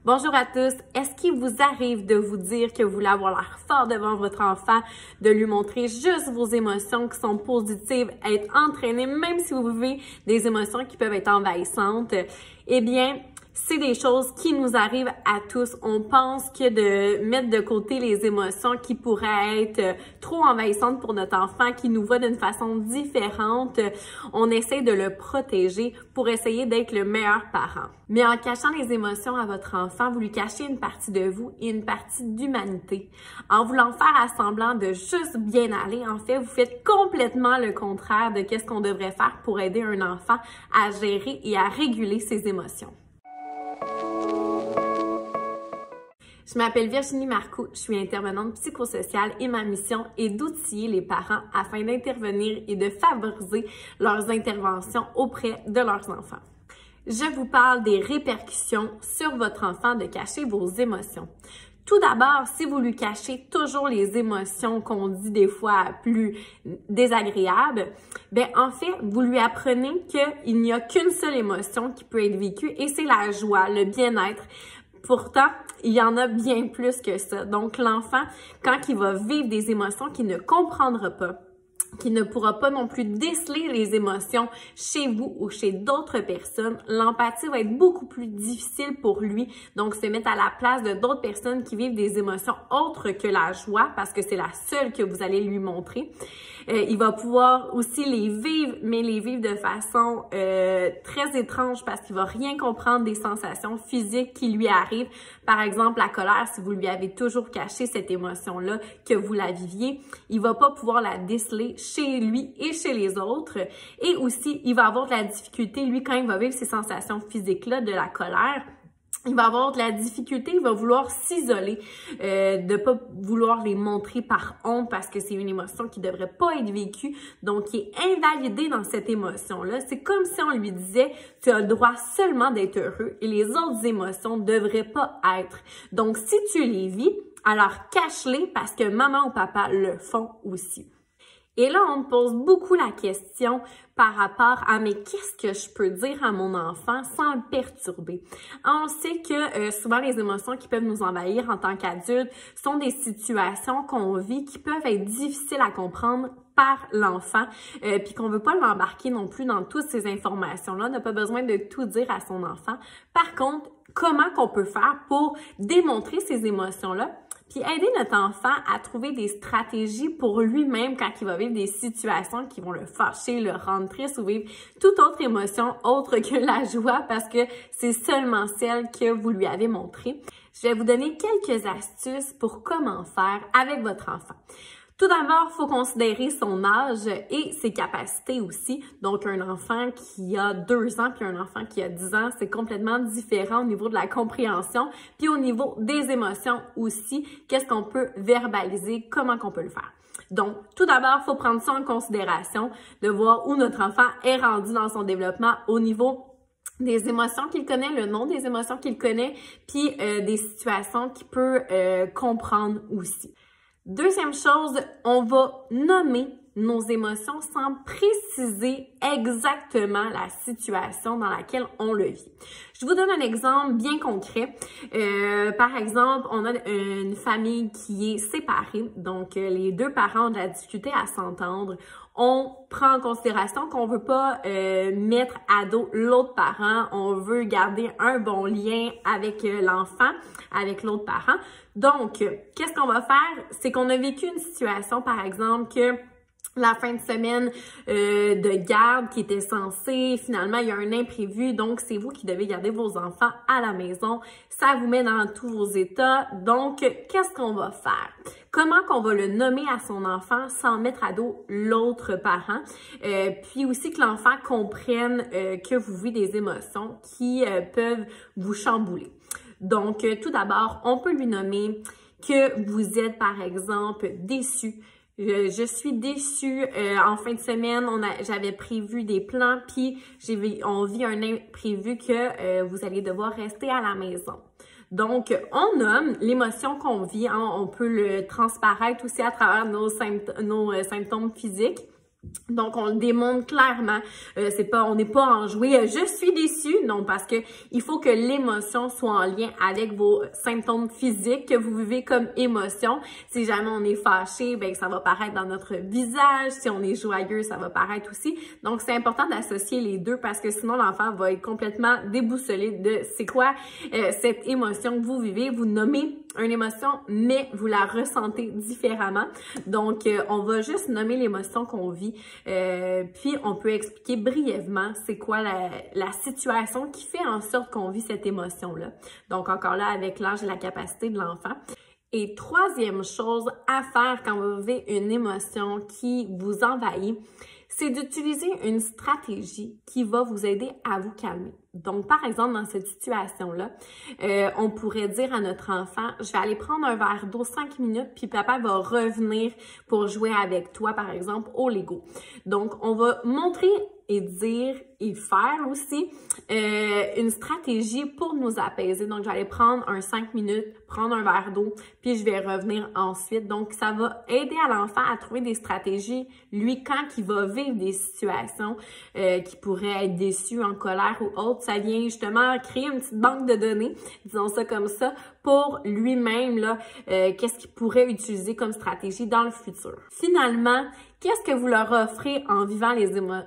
Bonjour à tous. Est-ce qu'il vous arrive de vous dire que vous voulez avoir l'air fort devant votre enfant, de lui montrer juste vos émotions qui sont positives, être entraîné même si vous vivez des émotions qui peuvent être envahissantes? Eh bien, c'est des choses qui nous arrivent à tous. On pense que de mettre de côté les émotions qui pourraient être trop envahissantes pour notre enfant, qui nous voit d'une façon différente, on essaie de le protéger pour essayer d'être le meilleur parent. Mais en cachant les émotions à votre enfant, vous lui cachez une partie de vous et une partie d'humanité. En voulant faire à semblant de juste bien aller, en fait, vous faites complètement le contraire de ce qu'on devrait faire pour aider un enfant à gérer et à réguler ses émotions. Je m'appelle Virginie Marcoux, je suis intervenante psychosociale et ma mission est d'outiller les parents afin d'intervenir et de favoriser leurs interventions auprès de leurs enfants. Je vous parle des répercussions sur votre enfant de cacher vos émotions. Tout d'abord, si vous lui cachez toujours les émotions qu'on dit des fois plus désagréables, en fait, vous lui apprenez qu'il n'y a qu'une seule émotion qui peut être vécue et c'est la joie, le bien-être. Pourtant, il y en a bien plus que ça. Donc, l'enfant, quand il va vivre des émotions qu'il ne comprendra pas, qui ne pourra pas non plus déceler les émotions chez vous ou chez d'autres personnes, l'empathie va être beaucoup plus difficile pour lui. Donc, se mettre à la place de d'autres personnes qui vivent des émotions autres que la joie, parce que c'est la seule que vous allez lui montrer. Il va pouvoir aussi les vivre, mais les vivre de façon très étrange parce qu'il va rien comprendre des sensations physiques qui lui arrivent. Par exemple, la colère, si vous lui avez toujours caché cette émotion-là, que vous la viviez, il va pas pouvoir la déceler chez lui et chez les autres. Et aussi, il va avoir de la difficulté, lui, quand il va vivre ces sensations physiques-là de la colère, il va avoir de la difficulté, il va vouloir s'isoler, de pas vouloir les montrer par honte parce que c'est une émotion qui devrait pas être vécue, donc il est invalidé dans cette émotion-là. C'est comme si on lui disait, tu as le droit seulement d'être heureux et les autres émotions devraient pas être. Donc si tu les vis, alors cache-les parce que maman ou papa le font aussi. Et là, on me pose beaucoup la question par rapport à « mais qu'est-ce que je peux dire à mon enfant sans le perturber? » On sait que souvent les émotions qui peuvent nous envahir en tant qu'adultes sont des situations qu'on vit qui peuvent être difficiles à comprendre par l'enfant, puis qu'on veut pas l'embarquer non plus dans toutes ces informations-là. On n'a pas besoin de tout dire à son enfant. Par contre, comment qu'on peut faire pour démontrer ces émotions-là? Puis aider notre enfant à trouver des stratégies pour lui-même quand il va vivre des situations qui vont le fâcher, le rendre triste ou vivre toute autre émotion autre que la joie parce que c'est seulement celle que vous lui avez montrée. Je vais vous donner quelques astuces pour comment faire avec votre enfant. Tout d'abord, il faut considérer son âge et ses capacités aussi. Donc, un enfant qui a 2 ans puis un enfant qui a 10 ans, c'est complètement différent au niveau de la compréhension puis au niveau des émotions aussi. Qu'est-ce qu'on peut verbaliser? Comment qu'on peut le faire? Donc, tout d'abord, il faut prendre ça en considération, de voir où notre enfant est rendu dans son développement au niveau des émotions qu'il connaît, le nom des émotions qu'il connaît, puis des situations qu'il peut comprendre aussi. Deuxième chose, on va nommer nos émotions sans préciser exactement la situation dans laquelle on le vit. Je vous donne un exemple bien concret. Par exemple, on a une famille qui est séparée, donc les 2 parents ont de la difficulté à s'entendre. On prend en considération qu'on veut pas mettre à dos l'autre parent, on veut garder un bon lien avec l'enfant, avec l'autre parent. Donc, qu'est-ce qu'on va faire? C'est qu'on a vécu une situation, par exemple, que la fin de semaine de garde qui était censée, finalement, il y a un imprévu, donc c'est vous qui devez garder vos enfants à la maison. Ça vous met dans tous vos états. Donc, qu'est-ce qu'on va faire? Comment qu'on va le nommer à son enfant sans mettre à dos l'autre parent? Puis aussi que l'enfant comprenne que vous vivez des émotions qui peuvent vous chambouler. Donc, tout d'abord, on peut lui nommer que vous êtes, par exemple, déçu. Je suis déçue. En fin de semaine, j'avais prévu des plans, puis on vit un imprévu que vous allez devoir rester à la maison. Donc, on nomme l'émotion qu'on vit. Hein, on peut le transparaître aussi à travers nos symptômes physiques. Donc, on le démontre clairement. On n'est pas enjoué. Je suis déçue. Non, parce que il faut que l'émotion soit en lien avec vos symptômes physiques que vous vivez comme émotion. Si jamais on est fâché, ben ça va paraître dans notre visage. Si on est joyeux, ça va paraître aussi. Donc, c'est important d'associer les deux parce que sinon, l'enfant va être complètement déboussolé de c'est quoi cette émotion que vous vivez. Vous nommez une émotion, mais vous la ressentez différemment. Donc, on va juste nommer l'émotion qu'on vit. Puis, on peut expliquer brièvement c'est quoi la situation qui fait en sorte qu'on vit cette émotion-là. Donc, encore là, avec l'âge et la capacité de l'enfant. Et troisième chose à faire quand vous vivez une émotion qui vous envahit, c'est d'utiliser une stratégie qui va vous aider à vous calmer. Donc, par exemple, dans cette situation-là, on pourrait dire à notre enfant, je vais aller prendre un verre d'eau 5 minutes, puis papa va revenir pour jouer avec toi, par exemple, au Lego. Donc, on va montrer et dire et faire aussi une stratégie pour nous apaiser. Donc, je vais aller prendre un 5 minutes, prendre un verre d'eau, puis je vais revenir ensuite. Donc, ça va aider à l'enfant à trouver des stratégies, lui, quand il va vivre des situations qui pourraient être déçues, en colère ou autre. Ça vient justement créer une petite banque de données, disons ça comme ça, pour lui-même, là, qu'est-ce qu'il pourrait utiliser comme stratégie dans le futur. Finalement, qu'est-ce que vous leur offrez en vivant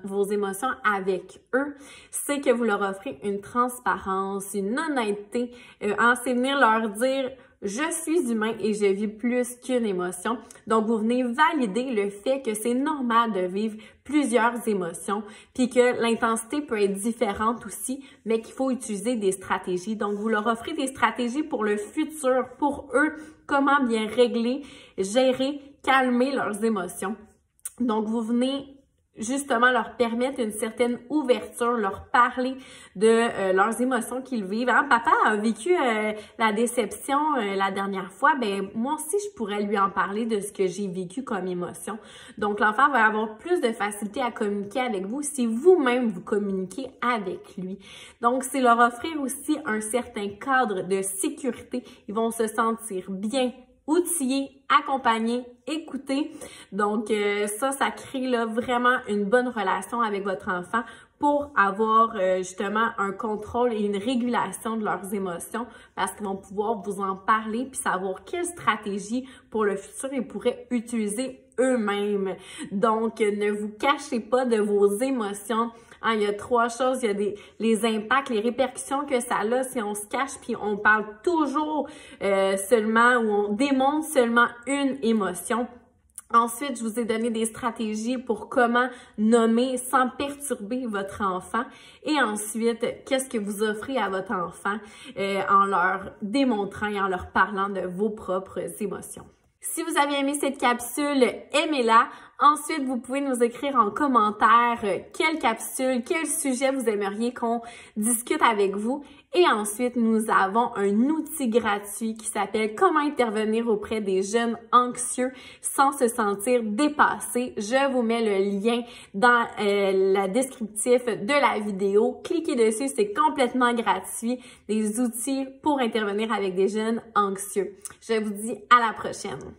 vos émotions avec eux? C'est que vous leur offrez une transparence, une honnêteté, c'est venir leur dire « Je suis humain et je vis plus qu'une émotion ». Donc, vous venez valider le fait que c'est normal de vivre plusieurs émotions, puis que l'intensité peut être différente aussi, mais qu'il faut utiliser des stratégies. Donc, vous leur offrez des stratégies pour le futur, pour eux, comment bien régler, gérer, calmer leurs émotions. Donc, vous venez justement leur permettre une certaine ouverture, leur parler de leurs émotions qu'ils vivent. Hein? Papa a vécu la déception la dernière fois, ben moi aussi je pourrais lui en parler de ce que j'ai vécu comme émotion. Donc l'enfant va avoir plus de facilité à communiquer avec vous si vous-même vous communiquez avec lui. Donc c'est leur offrir aussi un certain cadre de sécurité. Ils vont se sentir bien, outillés, accompagnés, écoutés. Donc, ça crée là vraiment une bonne relation avec votre enfant pour avoir justement un contrôle et une régulation de leurs émotions parce qu'ils vont pouvoir vous en parler puis savoir quelle stratégie pour le futur ils pourraient utiliser eux-mêmes. Donc, ne vous cachez pas de vos émotions. Hein, il y a 3 choses, il y a les impacts, les répercussions que ça a si on se cache puis on parle toujours seulement ou on démontre seulement une émotion. Ensuite, je vous ai donné des stratégies pour comment nommer sans perturber votre enfant. Et ensuite, qu'est-ce que vous offrez à votre enfant en leur démontrant et en leur parlant de vos propres émotions. Si vous avez aimé cette capsule, aimez-la. Ensuite, vous pouvez nous écrire en commentaire quelle capsule, quel sujet vous aimeriez qu'on discute avec vous. Et ensuite, nous avons un outil gratuit qui s'appelle « Comment intervenir auprès des jeunes anxieux sans se sentir dépassés ». Je vous mets le lien dans le descriptif de la vidéo. Cliquez dessus, c'est complètement gratuit. Des outils pour intervenir avec des jeunes anxieux. Je vous dis à la prochaine.